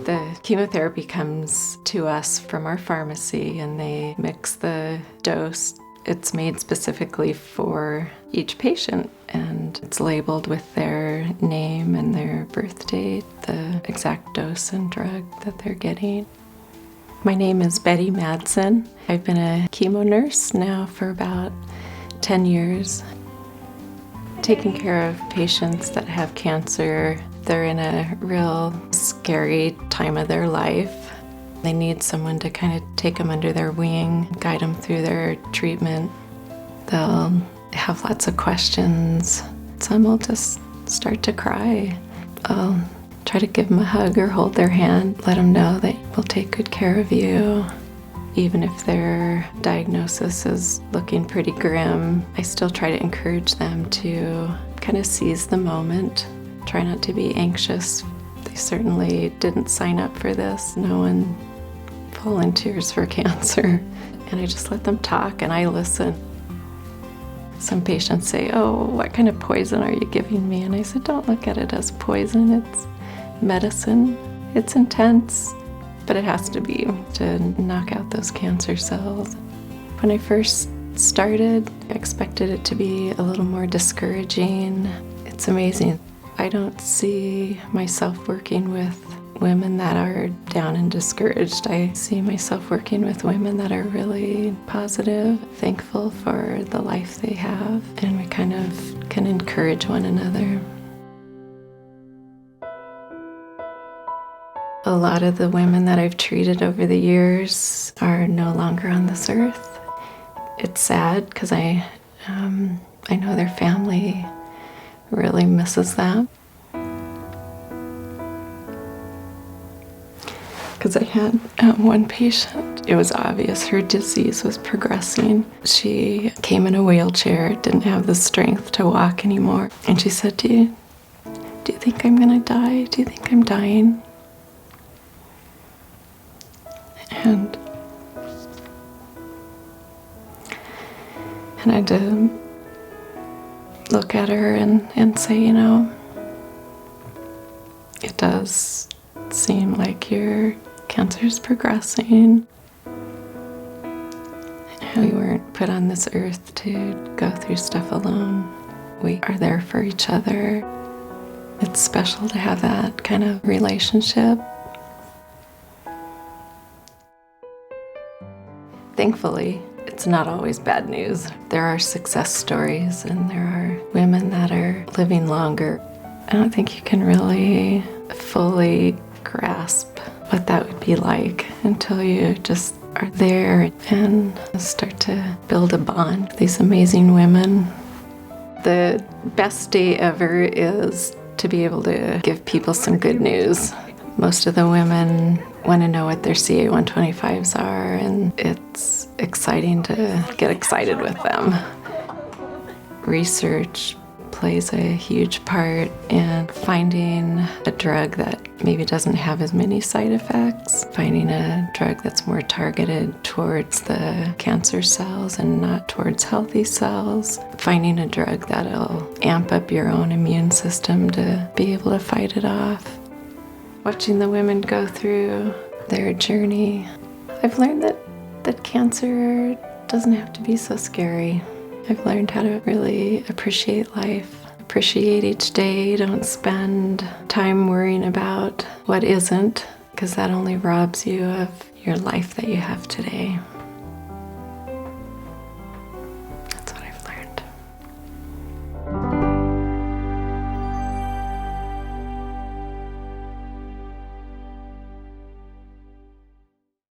The chemotherapy comes to us from our pharmacy and they mix the dose. It's made specifically for each patient and it's labeled with their name and their birth date, the exact dose and drug that they're getting. My name is Betty Madsen. I've been a chemo nurse now for about 10 years. Taking care of patients that have cancer, they're in a real scary time of their life. They need someone to kind of take them under their wing, guide them through their treatment. They'll have lots of questions. Some will just start to cry. I'll try to give them a hug or hold their hand, let them know that we'll take good care of you. Even if their diagnosis is looking pretty grim, I still try to encourage them to kind of seize the moment. Try not to be anxious. They certainly didn't sign up for this. No one volunteers for cancer. And I just let them talk and I listen. Some patients say, "Oh, what kind of poison are you giving me?" And I said, "Don't look at it as poison. It's medicine. It's intense, but it has to be to knock out those cancer cells." When I first started, I expected it to be a little more discouraging. It's amazing. I don't see myself working with women that are down and discouraged. I see myself working with women that are really positive, thankful for the life they have, and we kind of can encourage one another. A lot of the women that I've treated over the years are no longer on this earth. It's sad because I know their family really misses them. Because I had one patient, it was obvious her disease was progressing. She came in a wheelchair, didn't have the strength to walk anymore. And she said, do you think I'm gonna die? Do you think I'm dying? And I had to look at her and say, you know, it does seem like your cancer's progressing. We weren't put on this earth to go through stuff alone. We are there for each other. It's special to have that kind of relationship. Thankfully, it's not always bad news. There are success stories and there are women that are living longer. I don't think you can really fully grasp what that would be like until you just are there and start to build a bond with these amazing women. The best day ever is to be able to give people some good news. Most of the women want to know what their CA-125s are, and it's exciting to get excited with them. Research plays a huge part in finding a drug that maybe doesn't have as many side effects, finding a drug that's more targeted towards the cancer cells and not towards healthy cells, finding a drug that'll amp up your own immune system to be able to fight it off. Watching the women go through their journey, I've learned that cancer doesn't have to be so scary. I've learned how to really appreciate life, appreciate each day. Don't spend time worrying about what isn't, because that only robs you of your life that you have today.